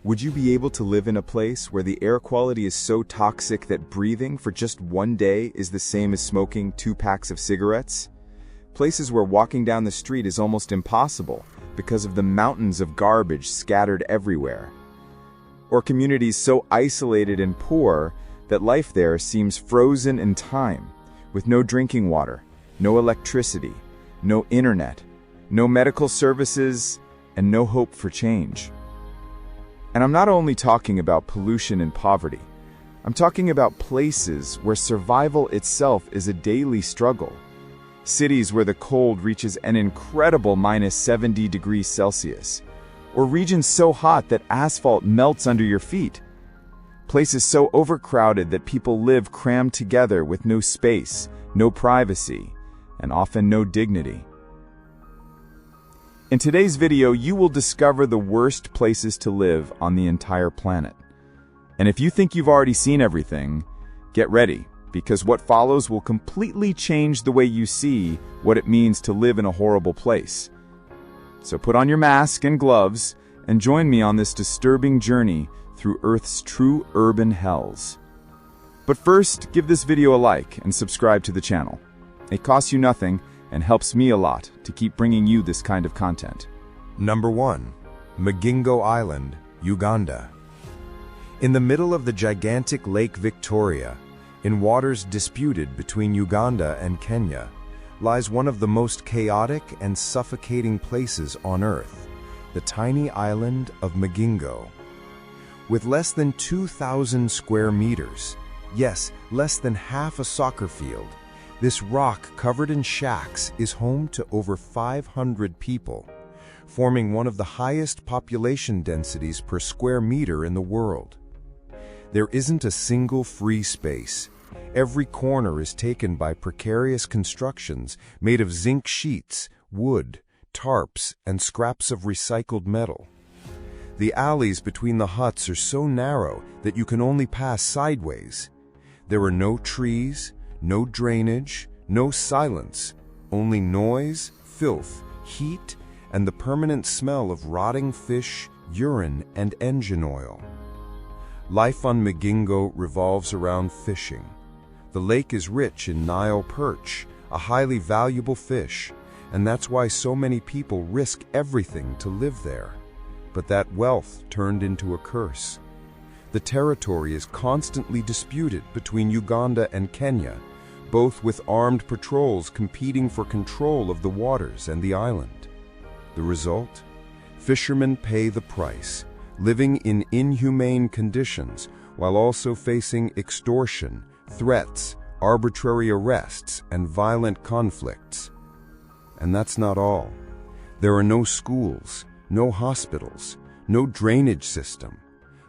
Would you be able to live in a place where the air quality is so toxic that breathing for just one day is the same as smoking 2 packs of cigarettes? Places where walking down the street is almost impossible because of the mountains of garbage scattered everywhere. Or communities so isolated and poor that life there seems frozen in time, with no drinking water, no electricity, no internet, no medical services, and no hope for change. And I'm not only talking about pollution and poverty. I'm talking about places where survival itself is a daily struggle. Cities where the cold reaches an incredible -70 degrees Celsius. Or regions so hot that asphalt melts under your feet. Places so overcrowded that people live crammed together with no space, no privacy, and often no dignity. In today's video, you will discover the worst places to live on the entire planet. And if you think you've already seen everything, get ready, because what follows will completely change the way you see what it means to live in a horrible place. So put on your mask and gloves and join me on this disturbing journey through Earth's true urban hells. But first, give this video a like and subscribe to the channel. It costs you nothing and helps me a lot to keep bringing you this kind of content. Number 1. Magingo Island, Uganda. In the middle of the gigantic Lake Victoria, in waters disputed between Uganda and Kenya, lies one of the most chaotic and suffocating places on Earth, the tiny island of Magingo. With less than 2,000 square meters, yes, less than half a soccer field, this rock covered in shacks is home to over 500 people, forming one of the highest population densities per square meter in the world. There isn't a single free space. Every corner is taken by precarious constructions made of zinc sheets, wood, tarps, and scraps of recycled metal. The alleys between the huts are so narrow that you can only pass sideways. There are no trees, no drainage, no silence, only noise, filth, heat, and the permanent smell of rotting fish, urine, and engine oil. Life on Magingo revolves around fishing. The lake is rich in Nile perch, a highly valuable fish, and that's why so many people risk everything to live there. But that wealth turned into a curse. The territory is constantly disputed between Uganda and Kenya, both with armed patrols competing for control of the waters and the island. The result? Fishermen pay the price, living in inhumane conditions while also facing extortion, threats, arbitrary arrests, and violent conflicts. And that's not all. There are no schools, no hospitals, no drainage system.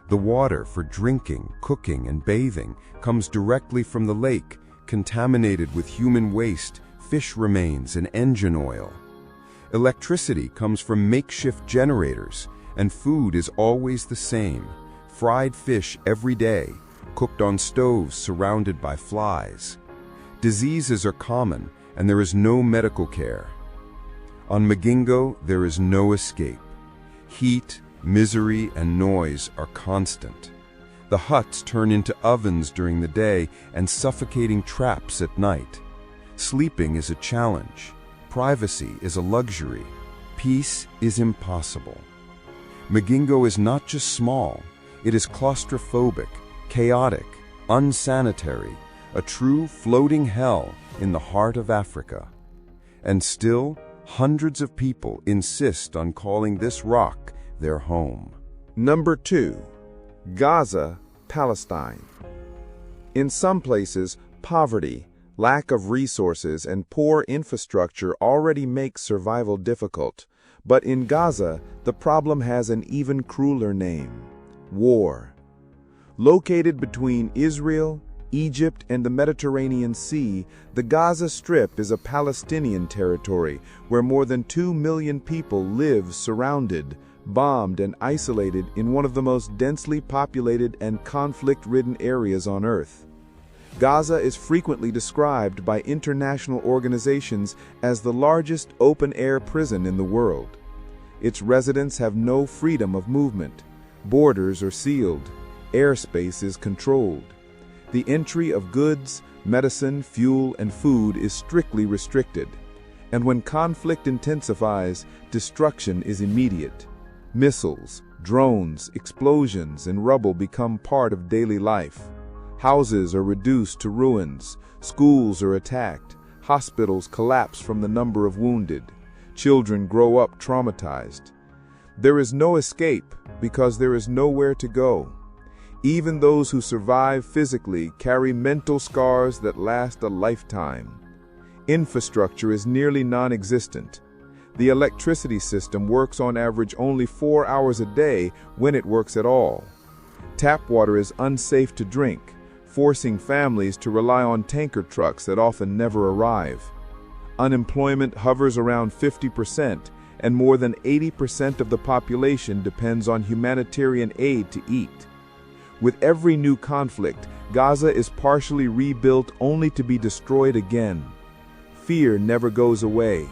The water for drinking, cooking, and bathing comes directly from the lake, contaminated with human waste, fish remains, and engine oil. Electricity comes from makeshift generators, and food is always the same: fried fish every day, cooked on stoves surrounded by flies. Diseases are common, and there is no medical care. On Magingo, there is no escape. Heat, misery, and noise are constant. The huts turn into ovens during the day and suffocating traps at night. Sleeping is a challenge. Privacy is a luxury. Peace is impossible. Magingo is not just small. It is claustrophobic, chaotic, unsanitary, a true floating hell in the heart of Africa. And still, hundreds of people insist on calling this rock their home. Number 2. Gaza, Palestine. In some places, poverty, lack of resources, and poor infrastructure already make survival difficult. But in Gaza, the problem has an even crueler name: war. Located between Israel, Egypt, and the Mediterranean Sea, the Gaza Strip is a Palestinian territory where more than 2 million people live surrounded, bombed, and isolated in one of the most densely populated and conflict-ridden areas on Earth. Gaza is frequently described by international organizations as the largest open-air prison in the world. Its residents have no freedom of movement. Borders are sealed. Airspace is controlled. The entry of goods, medicine, fuel, and food is strictly restricted. And when conflict intensifies, destruction is immediate. Missiles, drones, explosions, and rubble become part of daily life. Houses are reduced to ruins. Schools are attacked. Hospitals collapse from the number of wounded. Children grow up traumatized. There is no escape because there is nowhere to go. Even those who survive physically carry mental scars that last a lifetime. Infrastructure is nearly non-existent. The electricity system works on average only 4 hours a day when it works at all. Tap water is unsafe to drink, forcing families to rely on tanker trucks that often never arrive. Unemployment hovers around 50%, and more than 80% of the population depends on humanitarian aid to eat. With every new conflict, Gaza is partially rebuilt only to be destroyed again. Fear never goes away.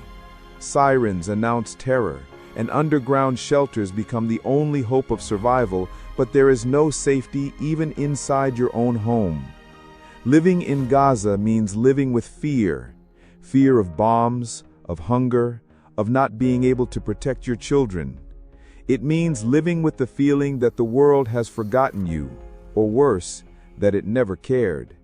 Sirens announce terror, and underground shelters become the only hope of survival, but there is no safety even inside your own home. Living in Gaza means living with fear. Fear of bombs, of hunger, of not being able to protect your children. It means living with the feeling that the world has forgotten you, or worse, that it never cared.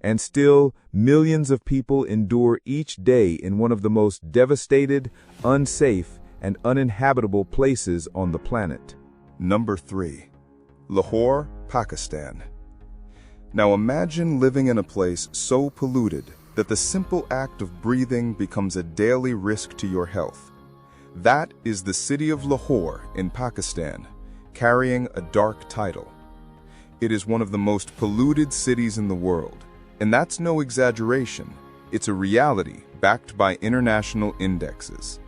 And still, millions of people endure each day in one of the most devastated, unsafe, and uninhabitable places on the planet. Number 3. Lahore, Pakistan. Now imagine living in a place so polluted that the simple act of breathing becomes a daily risk to your health. That is the city of Lahore in Pakistan, carrying a dark title. It is one of the most polluted cities in the world, and that's no exaggeration. It's a reality backed by international indexes.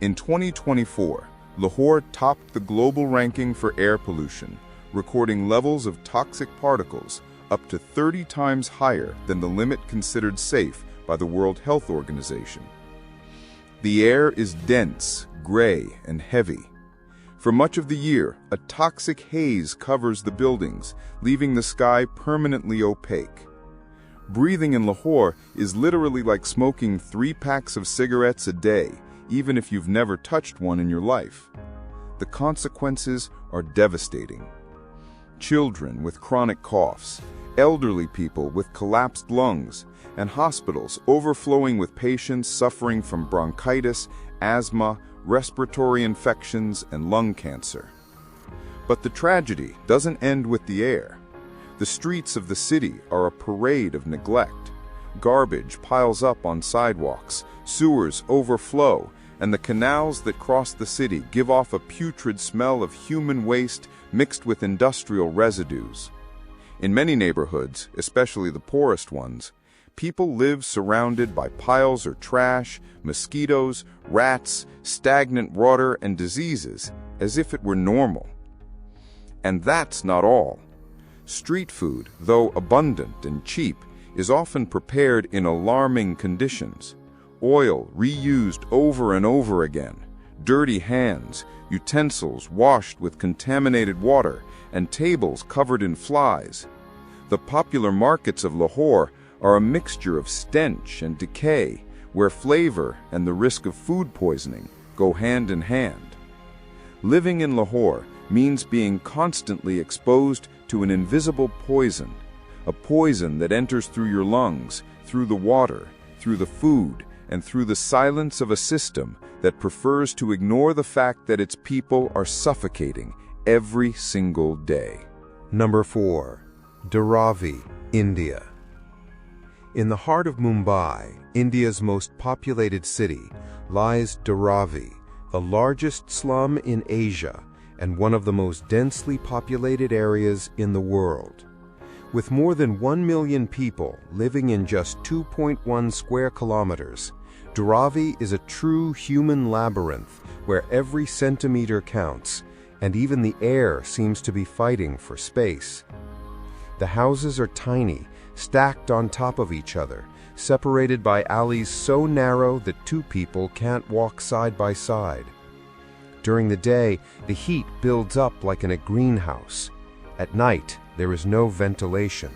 In 2024, Lahore topped the global ranking for air pollution, recording levels of toxic particles up to 30 times higher than the limit considered safe by the World Health Organization. The air is dense, gray, and heavy. For much of the year, a toxic haze covers the buildings, leaving the sky permanently opaque. Breathing in Lahore is literally like smoking 3 packs of cigarettes a day, even if you've never touched one in your life. The consequences are devastating. Children with chronic coughs, elderly people with collapsed lungs, and hospitals overflowing with patients suffering from bronchitis, asthma, respiratory infections, and lung cancer. But the tragedy doesn't end with the air. The streets of the city are a parade of neglect. Garbage piles up on sidewalks, sewers overflow, and the canals that cross the city give off a putrid smell of human waste mixed with industrial residues. In many neighborhoods, especially the poorest ones, people live surrounded by piles of trash, mosquitoes, rats, stagnant water, and diseases, as if it were normal. And that's not all. Street food, though abundant and cheap, is often prepared in alarming conditions. Oil reused over and over again, dirty hands, utensils washed with contaminated water, and tables covered in flies. The popular markets of Lahore are a mixture of stench and decay, where flavor and the risk of food poisoning go hand in hand. Living in Lahore means being constantly exposed to an invisible poison, a poison that enters through your lungs, through the water, through the food, and through the silence of a system that prefers to ignore the fact that its people are suffocating every single day. Number 4. Dharavi, India. In the heart of Mumbai, India's most populated city, lies Dharavi, the largest slum in Asia and one of the most densely populated areas in the world. With more than 1 million people living in just 2.1 square kilometers, Dharavi is a true human labyrinth where every centimeter counts, and even the air seems to be fighting for space. The houses are tiny, stacked on top of each other, separated by alleys so narrow that 2 people can't walk side by side. During the day, the heat builds up like in a greenhouse. At night, there is no ventilation.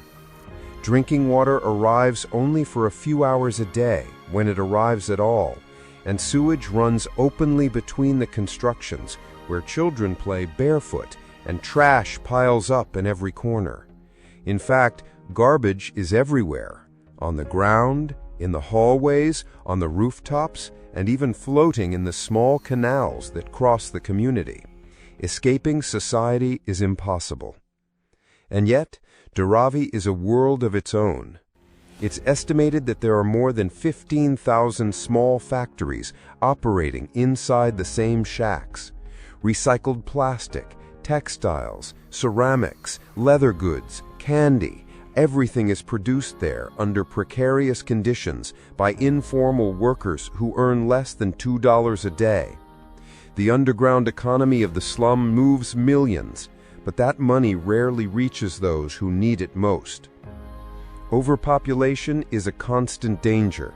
Drinking water arrives only for a few hours a day, when it arrives at all, and sewage runs openly between the constructions, where children play barefoot and trash piles up in every corner. In fact, garbage is everywhere, on the ground, in the hallways, on the rooftops, and even floating in the small canals that cross the community. Escaping society is impossible. And yet, Dharavi is a world of its own. It's estimated that there are more than 15,000 small factories operating inside the same shacks. Recycled plastic, textiles, ceramics, leather goods, candy, everything is produced there under precarious conditions by informal workers who earn less than $2 a day. The underground economy of the slum moves millions, but that money rarely reaches those who need it most. Overpopulation is a constant danger.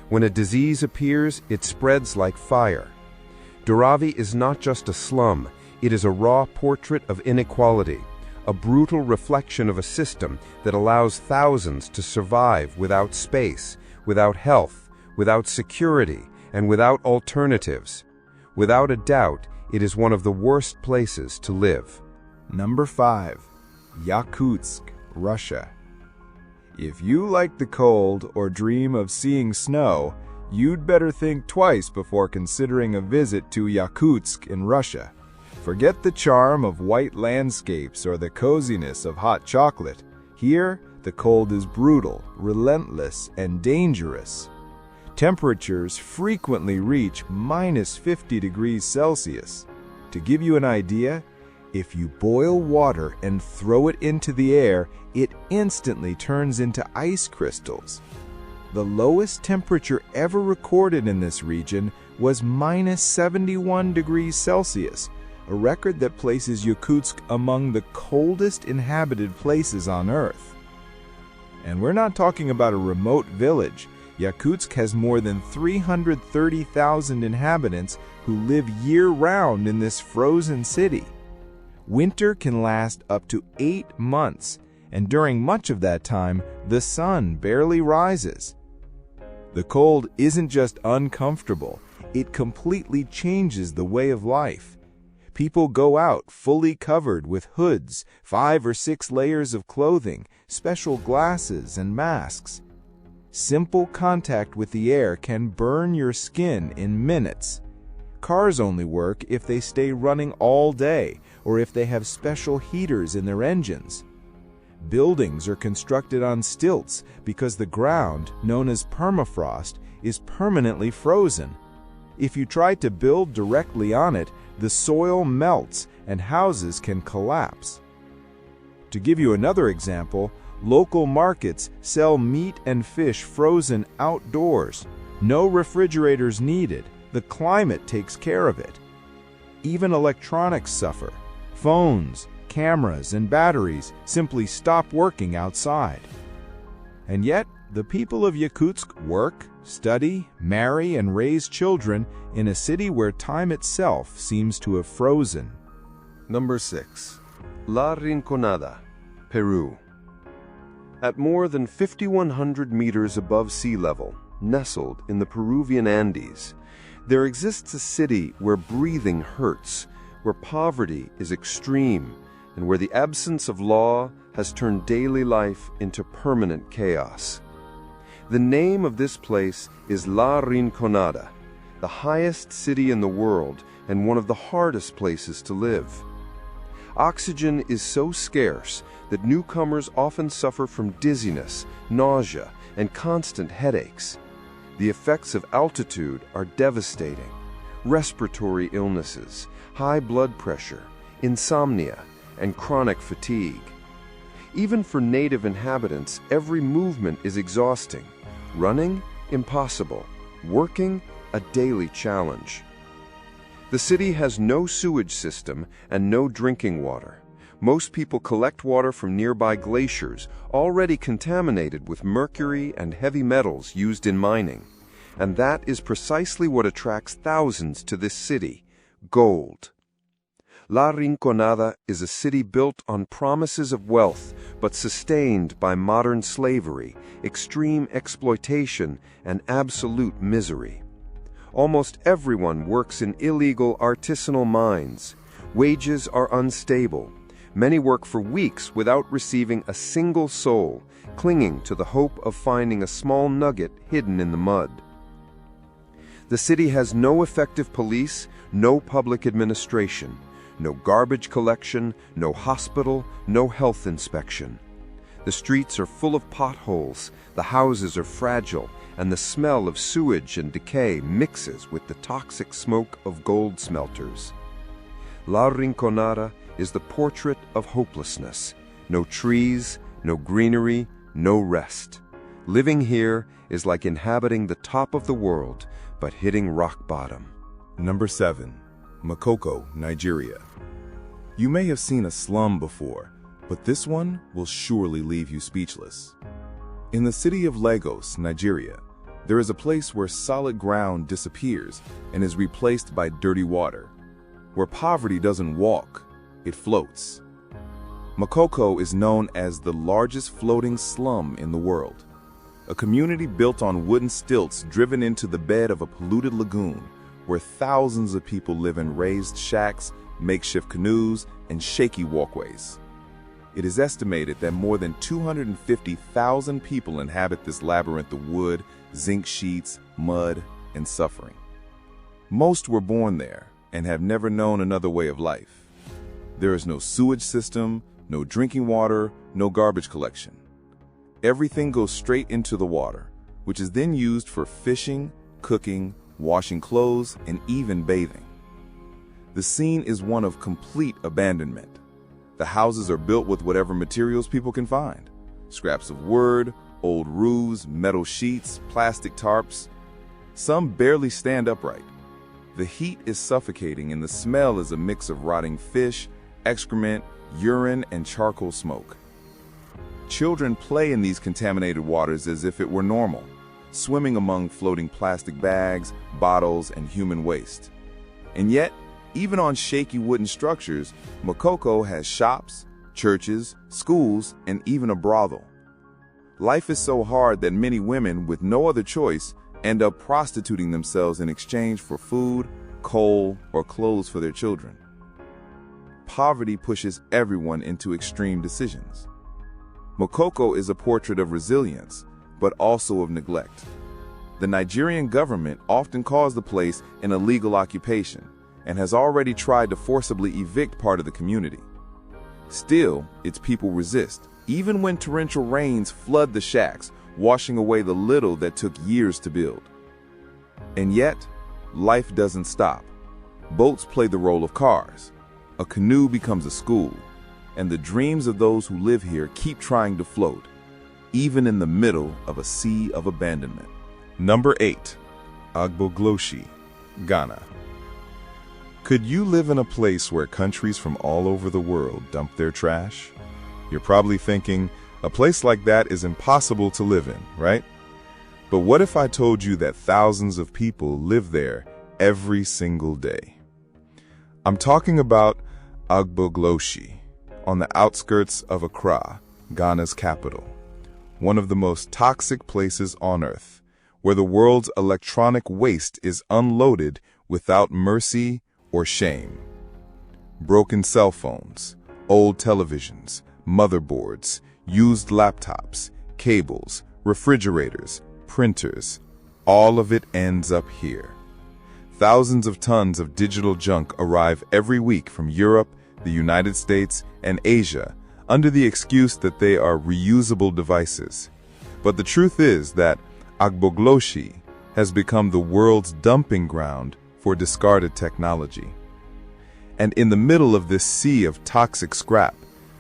When a disease appears, it spreads like fire. Dharavi is not just a slum, it is a raw portrait of inequality, a brutal reflection of a system that allows thousands to survive without space, without health, without security, and without alternatives. Without a doubt, it is one of the worst places to live. Number 5. Yakutsk, Russia. If you like the cold or dream of seeing snow, you'd better think twice before considering a visit to Yakutsk in Russia. Forget the charm of white landscapes or the coziness of hot chocolate. Here, the cold is brutal, relentless, and dangerous. Temperatures frequently reach minus 50 degrees Celsius. To give you an idea, if you boil water and throw it into the air, it instantly turns into ice crystals. The lowest temperature ever recorded in this region was minus 71 degrees Celsius, a record that places Yakutsk among the coldest inhabited places on Earth. And we're not talking about a remote village. Yakutsk has more than 330,000 inhabitants who live year-round in this frozen city. Winter can last up to 8 months, and during much of that time, the sun barely rises. The cold isn't just uncomfortable, it completely changes the way of life. People go out fully covered with hoods, 5 or 6 layers of clothing, special glasses, and masks. Simple contact with the air can burn your skin in minutes. Cars only work if they stay running all day or if they have special heaters in their engines. Buildings are constructed on stilts because the ground, known as permafrost, is permanently frozen. If you try to build directly on it, the soil melts and houses can collapse. To give you another example, local markets sell meat and fish frozen outdoors. No refrigerators needed. The climate takes care of it. Even electronics suffer. Phones, cameras, and batteries simply stop working outside. And yet, the people of Yakutsk work, study, marry, and raise children in a city where time itself seems to have frozen. Number 6. Rinconada, Peru. At more than 5,100 meters above sea level, nestled in the Peruvian Andes, there exists a city where breathing hurts, where poverty is extreme, and where the absence of law has turned daily life into permanent chaos. The name of this place is Rinconada, the highest city in the world and one of the hardest places to live. Oxygen is so scarce that newcomers often suffer from dizziness, nausea, and constant headaches. The effects of altitude are devastating. Respiratory illnesses, high blood pressure, insomnia, and chronic fatigue. Even for native inhabitants, every movement is exhausting. Running, impossible. Working, a daily challenge. The city has no sewage system and no drinking water. Most people collect water from nearby glaciers, already contaminated with mercury and heavy metals used in mining. And that is precisely what attracts thousands to this city: gold. La Rinconada is a city built on promises of wealth, but sustained by modern slavery, extreme exploitation, and absolute misery. Almost everyone works in illegal artisanal mines. Wages are unstable. Many work for weeks without receiving a single soul, clinging to the hope of finding a small nugget hidden in the mud. The city has no effective police, no public administration, no garbage collection, no hospital, no health inspection. The streets are full of potholes, the houses are fragile, and the smell of sewage and decay mixes with the toxic smoke of gold smelters. La Rinconada is the portrait of hopelessness. No trees, no greenery, no rest. Living here is like inhabiting the top of the world, but hitting rock bottom. Number 7. Makoko, Nigeria. You may have seen a slum before, but this one will surely leave you speechless. In the city of Lagos, Nigeria, there is a place where solid ground disappears and is replaced by dirty water, where poverty doesn't walk, it floats. Makoko is known as the largest floating slum in the world, a community built on wooden stilts driven into the bed of a polluted lagoon, where thousands of people live in raised shacks, makeshift canoes, and shaky walkways. It is estimated that more than 250,000 people inhabit this labyrinth of wood, zinc sheets, mud, and suffering. Most were born there and have never known another way of life. There is no sewage system, no drinking water, no garbage collection. Everything goes straight into the water, which is then used for fishing, cooking, washing clothes, and even bathing. The scene is one of complete abandonment. The houses are built with whatever materials people can find. Scraps of wood, old roofs, metal sheets, plastic tarps. Some barely stand upright. The heat is suffocating and the smell is a mix of rotting fish, excrement, urine, and charcoal smoke. Children play in these contaminated waters as if it were normal, swimming among floating plastic bags, bottles, and human waste. And yet, even on shaky wooden structures, Makoko has shops, churches, schools, and even a brothel. Life is so hard that many women, with no other choice, end up prostituting themselves in exchange for food, coal, or clothes for their children. Poverty pushes everyone into extreme decisions. Makoko is a portrait of resilience, but also of neglect. The Nigerian government often calls the place an illegal occupation and has already tried to forcibly evict part of the community. Still, its people resist, even when torrential rains flood the shacks, washing away the little that took years to build. And yet, life doesn't stop. Boats play the role of cars. A canoe becomes a school, and the dreams of those who live here keep trying to float, even in the middle of a sea of abandonment. Number 8. Agbogbloshie, Ghana. Could you live in a place where countries from all over the world dump their trash? You're probably thinking, a place like that is impossible to live in, right? But what if I told you that thousands of people live there every single day? I'm talking about Agbogbloshie, on the outskirts of Accra, Ghana's capital, one of the most toxic places on earth, where the world's electronic waste is unloaded without mercy or shame. Broken cell phones, old televisions, motherboards, used laptops, cables, refrigerators, printers, all of it ends up here. Thousands of tons of digital junk arrive every week from Europe, the United States, and Asia under the excuse that they are reusable devices. But the truth is that Agbogbloshie has become the world's dumping ground for discarded technology. And in the middle of this sea of toxic scrap,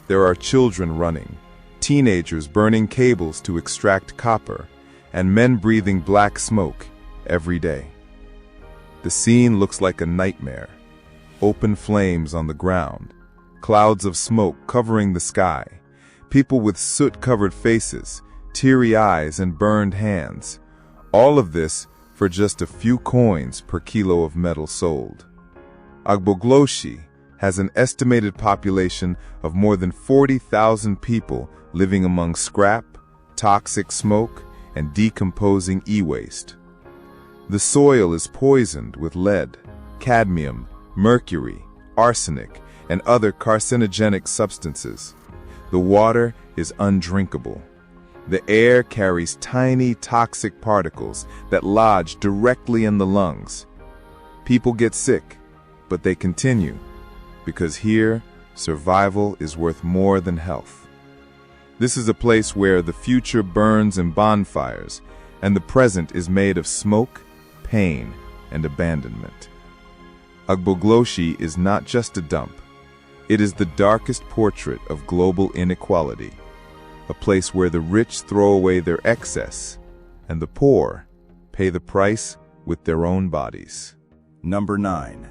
there are children running, teenagers burning cables to extract copper, and men breathing black smoke every day. The scene looks like a nightmare. Open flames on the ground, clouds of smoke covering the sky, people with soot-covered faces, teary eyes, and burned hands. All of this for just a few coins per kilo of metal sold. Agbogbloshie has an estimated population of more than 40,000 people living among scrap, toxic smoke, and decomposing e-waste. The soil is poisoned with lead, cadmium, mercury, arsenic, and other carcinogenic substances. The water is undrinkable. The air carries tiny toxic particles that lodge directly in the lungs. People get sick, but they continue, because here, survival is worth more than health. This is a place where the future burns in bonfires, and the present is made of smoke, pain, and abandonment. Agbogbloshie is not just a dump. It is the darkest portrait of global inequality, a place where the rich throw away their excess, and the poor pay the price with their own bodies. Number 9.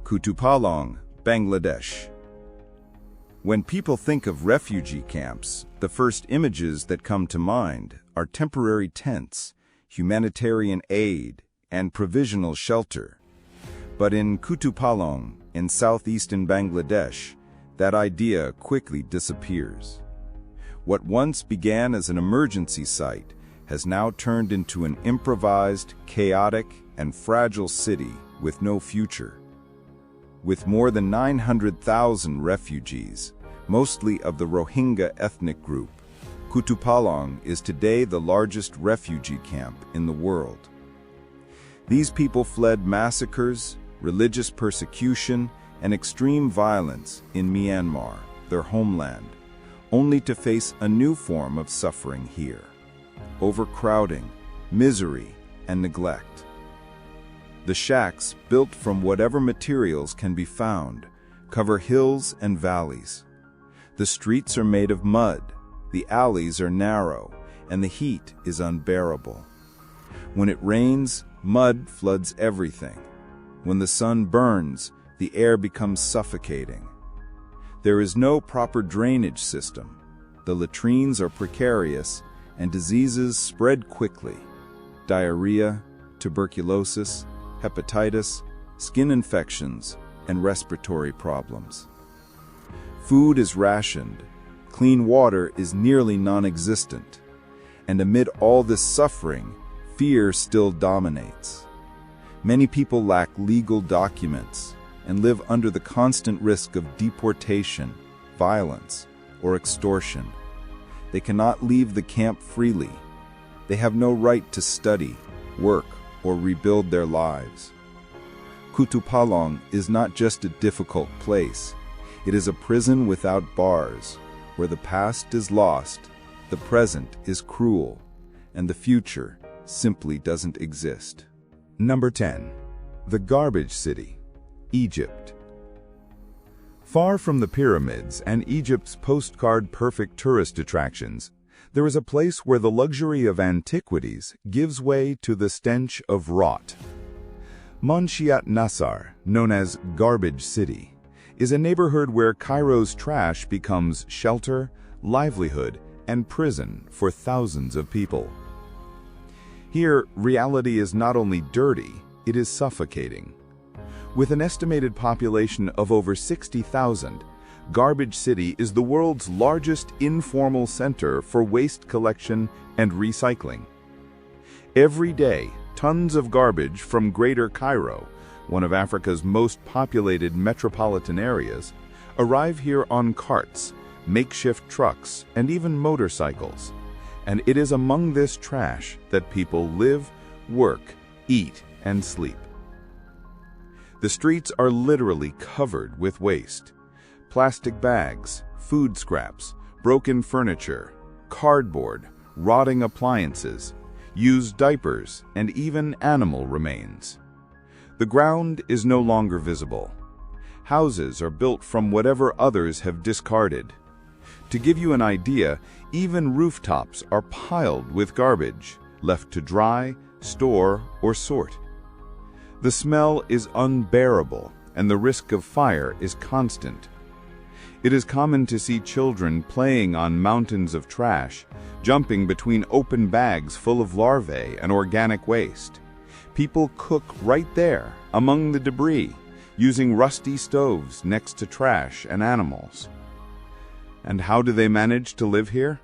Kutupalong, Bangladesh. When people think of refugee camps, the first images that come to mind are temporary tents, humanitarian aid, and provisional shelter. But in Kutupalong, in southeastern Bangladesh, that idea quickly disappears. What once began as an emergency site has now turned into an improvised, chaotic, and fragile city with no future. With more than 900,000 refugees, mostly of the Rohingya ethnic group, Kutupalong is today the largest refugee camp in the world. These people fled massacres, religious persecution, and extreme violence in Myanmar, their homeland, only to face a new form of suffering here: overcrowding, misery, and neglect. The shacks, built from whatever materials can be found, cover hills and valleys. The streets are made of mud, the alleys are narrow, and the heat is unbearable. When it rains, mud floods everything. When the sun burns, the air becomes suffocating. There is no proper drainage system. The latrines are precarious, and diseases spread quickly: diarrhea, tuberculosis, hepatitis, skin infections, and respiratory problems. Food is rationed, clean water is nearly non-existent, and amid all this suffering, fear still dominates. Many people lack legal documents and live under the constant risk of deportation, violence, or extortion. They cannot leave the camp freely. They have no right to study, work, or rebuild their lives. Kutupalong is not just a difficult place. It is a prison without bars, where the past is lost, the present is cruel, and the future simply doesn't exist. Number 10. The Garbage City, Egypt. Far from the pyramids and Egypt's postcard-perfect tourist attractions, there is a place where the luxury of antiquities gives way to the stench of rot. Monshiat Nassar, known as Garbage City, is a neighborhood where Cairo's trash becomes shelter, livelihood, and prison for thousands of people. Here, reality is not only dirty, it is suffocating. With an estimated population of over 60,000, Garbage City is the world's largest informal center for waste collection and recycling. Every day, tons of garbage from Greater Cairo, one of Africa's most populated metropolitan areas, arrive here on carts, makeshift trucks, and even motorcycles. And it is among this trash that people live, work, eat, and sleep. The streets are literally covered with waste. Plastic bags, food scraps, broken furniture, cardboard, rotting appliances, used diapers, and even animal remains. The ground is no longer visible. Houses are built from whatever others have discarded. To give you an idea, even rooftops are piled with garbage, left to dry, store, or sort. The smell is unbearable, and the risk of fire is constant. It is common to see children playing on mountains of trash, jumping between open bags full of larvae and organic waste. People cook right there, among the debris, using rusty stoves next to trash and animals. And how do they manage to live here?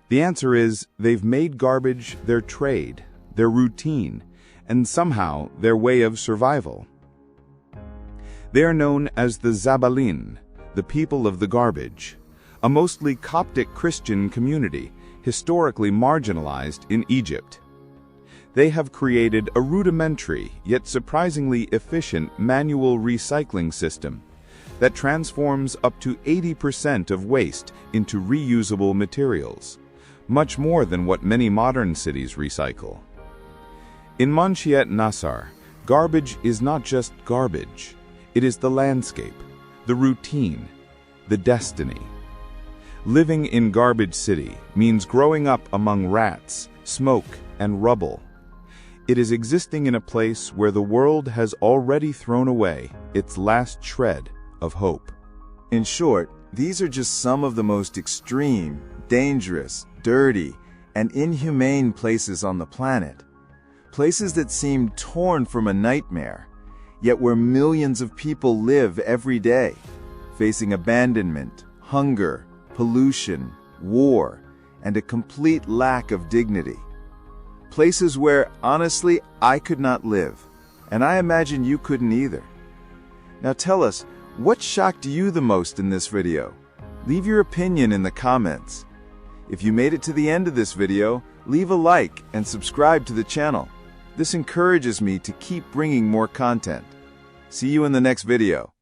The answer is they've made garbage their trade, their routine, and somehow their way of survival. They are known as the Zabalin, the people of the garbage, a mostly Coptic Christian community, historically marginalized in Egypt. They have created a rudimentary yet surprisingly efficient manual recycling system that transforms up to 80% of waste into reusable materials, much more than what many modern cities recycle. In Manshiet Nassar, garbage is not just garbage. It is the landscape, the routine, the destiny. Living in Garbage City means growing up among rats, smoke, and rubble. It is existing in a place where the world has already thrown away its last shred of hope. In short, these are just some of the most extreme, dangerous, dirty, and inhumane places on the planet. Places that seem torn from a nightmare, yet where millions of people live every day, facing abandonment, hunger, pollution, war, and a complete lack of dignity. Places where, honestly, I could not live, and I imagine you couldn't either. Now tell us, what shocked you the most in this video? Leave your opinion in the comments. If you made it to the end of this video, leave a like and subscribe to the channel. This encourages me to keep bringing more content. See you in the next video.